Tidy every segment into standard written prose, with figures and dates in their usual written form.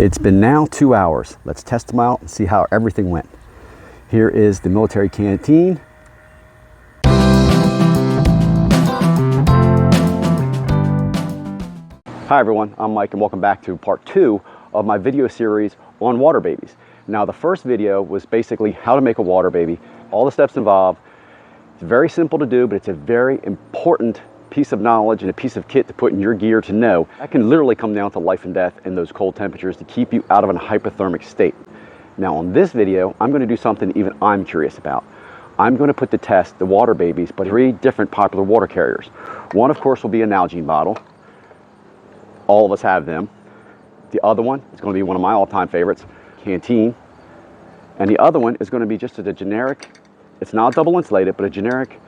It's been now 2 hours. Let's test them out and see how everything went. Here is the military canteen. Hi everyone, I'm Mike and welcome back to part 2 of my video series on water babies. Now the first video was basically how to make a water baby, all the steps involved. It's very simple to do, but it's a very important piece of knowledge and a piece of kit to put in your gear to know. That can literally come down to life and death in those cold temperatures to keep you out of a hypothermic state. Now on this video, I'm going to do something even I'm curious about. I'm going to put to test the water babies, but 3 different popular water carriers. One, of course, will be an Nalgene bottle. All of us have them. The other one is going to be one of my all-time favorites, Canteen. And the other one is going to be just a generic, it's not double insulated, but a generic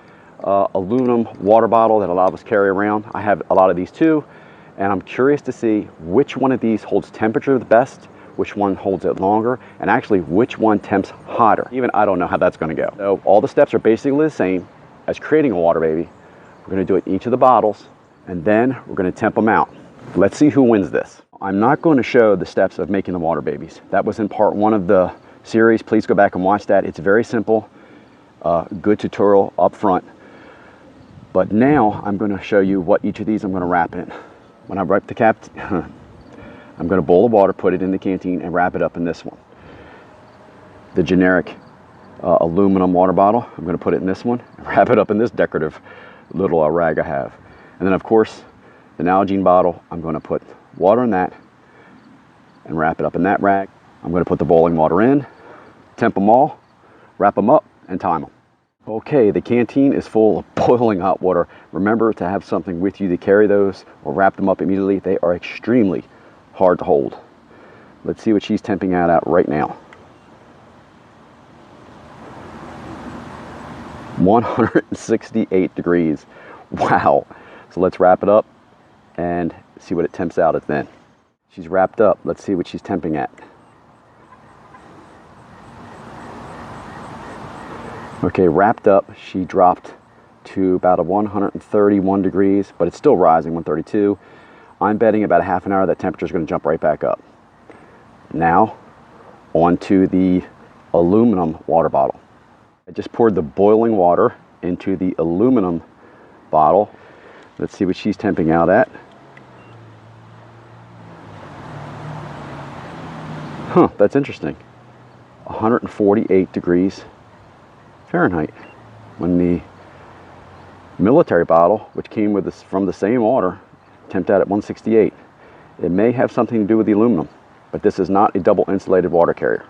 aluminum water bottle that a lot of us carry around. I have a lot of these too, and I'm curious to see which one of these holds temperature the best, which one holds it longer, and actually which one temps hotter. Even I don't know how that's going to go. So all the steps are basically the same as creating a water baby. We're going to do it in each of the bottles, and then we're going to temp them out. Let's see who wins this. I'm not going to show the steps of making the water babies. That was in part 1 of the series. Please go back and watch that. It's very simple, good tutorial up front. But now I'm going to show you what each of these I'm going to wrap in. When I wrap the cap, I'm going to boil the water, put it in the canteen, and wrap it up in this one. The generic aluminum water bottle, I'm going to put it in this one, and wrap it up in this decorative little rag I have. And then of course, the Nalgene bottle, I'm going to put water in that and wrap it up in that rag. I'm going to put the boiling water in, temp them all, wrap them up, and time them. Okay, the canteen is full of boiling hot water. Remember to have something with you to carry those or wrap them up immediately. They are extremely hard to hold. Let's see what she's temping out at right now. 168 degrees. Wow. So let's wrap it up and see what it temps out at then. She's wrapped up. Let's see what she's temping at. Okay, wrapped up, she dropped to about a 131 degrees, but it's still rising, 132. I'm betting about a half an hour that temperature is going to jump right back up. Now, onto the aluminum water bottle. I just poured the boiling water into the aluminum bottle. Let's see what she's temping out at. Huh, that's interesting. 148 degrees Fahrenheit. When the military bottle, which came with this from the same order, temped out at 168. It may have something to do with the aluminum, but this is not a double insulated water carrier.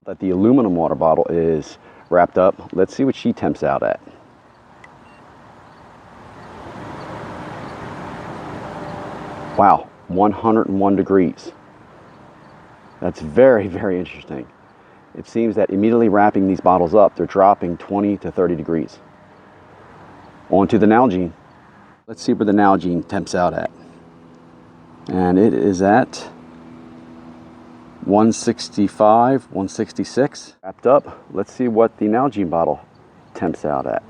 That the aluminum water bottle is wrapped up. Let's see what she temps out at. Wow, 101 degrees. That's very, very interesting. It seems that immediately wrapping these bottles up, they're dropping 20 to 30 degrees. On to the Nalgene. Let's see where the Nalgene temps out at. And it is at 165, 166. Wrapped up. Let's see what the Nalgene bottle temps out at.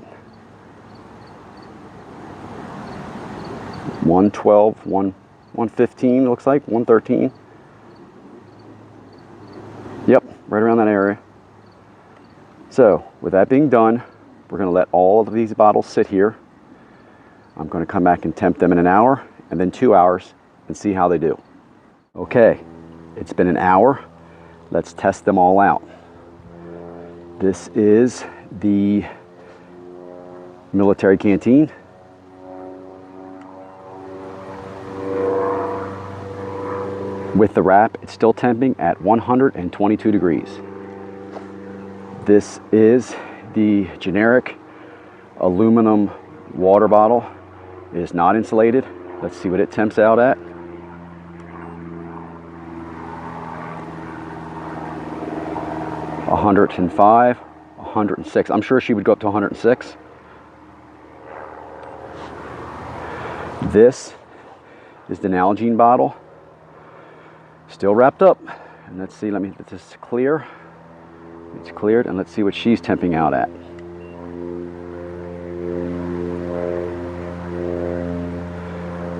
112, 115 looks like, 113. Yep, right around that area. So, with that being done, we're going to let all of these bottles sit here. I'm going to come back and temp them in an hour and then 2 hours and see how they do. Okay, it's been an hour. Let's test them all out. This is the military canteen. With the wrap, it's still temping at 122 degrees. This is the generic aluminum water bottle. It is not insulated. Let's see what it temps out at. $105, $106. I'm sure she would go up to $106. This is the Nalgene bottle. Still wrapped up. And let's see, let me get this clear. It's cleared, and let's see what she's temping out at.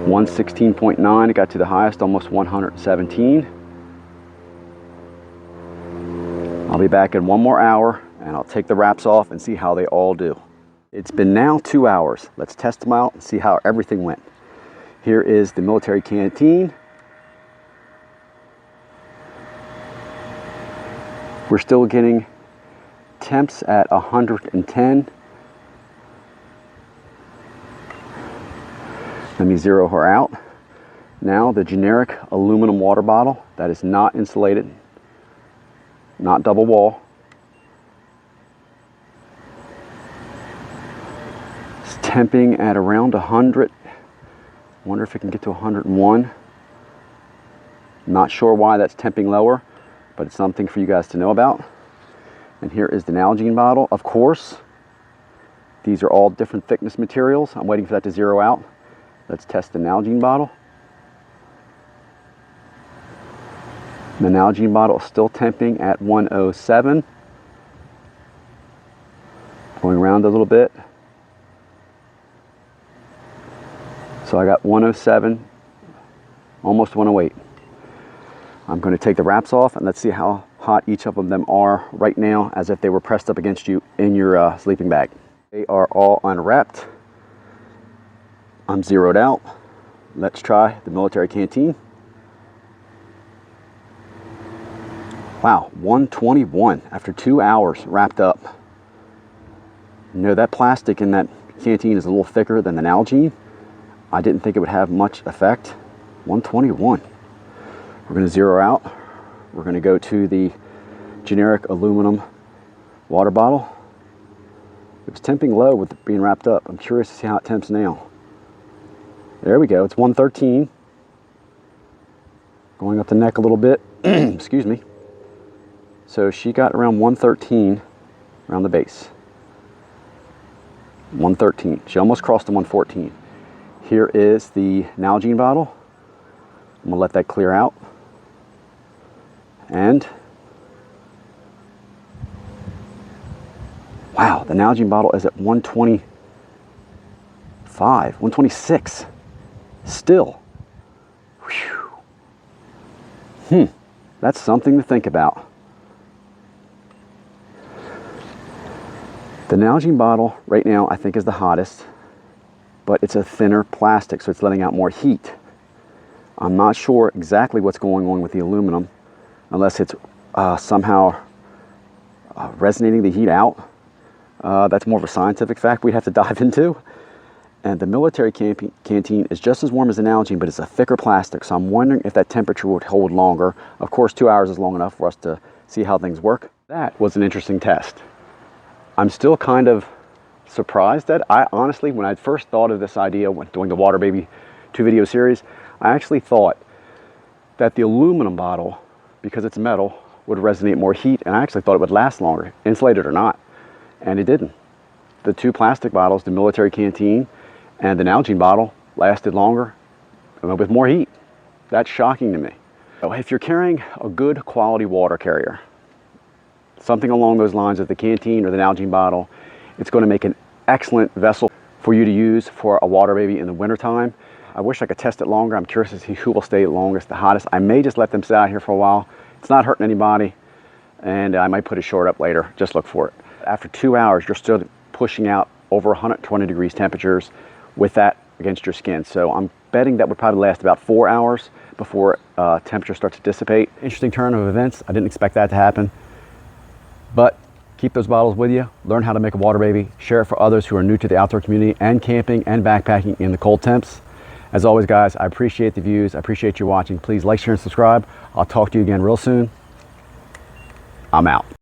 1 116.9, it got to the highest, almost 117. I'll be back in 1 more hour and I'll take the wraps off and see how they all do. It's been now 2 hours. Let's test them out and see how everything went. Here is the military canteen. We're still getting temps at 110. Let me zero her out. Now the generic aluminum water bottle that is not insulated, not double wall. It's temping at around 100. Wonder if it can get to 101. Not sure why that's temping lower, but it's something for you guys to know about. And here is the Nalgene bottle. Of course, these are all different thickness materials. I'm waiting for that to zero out. Let's test the Nalgene bottle. The Nalgene bottle is still temping at 107. Going around a little bit. So I got 107, almost 108. I'm going to take the wraps off and let's see how hot each of them are right now, as if they were pressed up against you in your sleeping bag. They are all unwrapped. I'm zeroed out. Let's try the military canteen. Wow, 121 after 2 hours wrapped up. You know, that plastic in that canteen is a little thicker than the Nalgene. I didn't think it would have much effect. 121. We're going to zero out. We're going to go to the generic aluminum water bottle. It was temping low with it being wrapped up. I'm curious to see how it temps now. There we go. It's 113. Going up the neck a little bit. Excuse me. So she got around 113 around the base. 113. She almost crossed the 114. Here is the Nalgene bottle. I'm going to let that clear out. And wow, the Nalgene bottle is at 125, 126 still. Whew. That's something to think about. The Nalgene bottle right now I think is the hottest, but it's a thinner plastic, so it's letting out more heat. I'm not sure exactly what's going on with the aluminum, unless it's somehow resonating the heat out. That's more of a scientific fact we'd have to dive into. And the military canteen is just as warm as the Nalgene, but it's a thicker plastic, so I'm wondering if that temperature would hold longer. Of course, 2 hours is long enough for us to see how things work. That was an interesting test. I'm still kind of surprised that I honestly, when I first thought of this idea when doing the Water Baby 2 video series, I actually thought that the aluminum bottle, because it's metal, would resonate more heat, and I actually thought it would last longer, insulated or not, and it didn't. The 2 plastic bottles, the military canteen and the Nalgene bottle, lasted longer with more heat. That's shocking to me. So if you're carrying a good quality water carrier, something along those lines of the canteen or the Nalgene bottle, it's going to make an excellent vessel for you to use for a Water Baby in the wintertime. I wish I could test it longer. I'm curious to see who will stay longest, the hottest. I may just let them sit out here for a while. It's not hurting anybody, and I might put a short up later. Just look for it. After 2 hours, you're still pushing out over 120 degrees temperatures with that against your skin. So I'm betting that would probably last about 4 hours before temperature starts to dissipate. Interesting turn of events. I didn't expect that to happen. But keep those bottles with you. Learn how to make a Water Baby. Share it for others who are new to the outdoor community and camping and backpacking in the cold temps. As always, guys, I appreciate the views. I appreciate you watching. Please like, share, and subscribe. I'll talk to you again real soon. I'm out.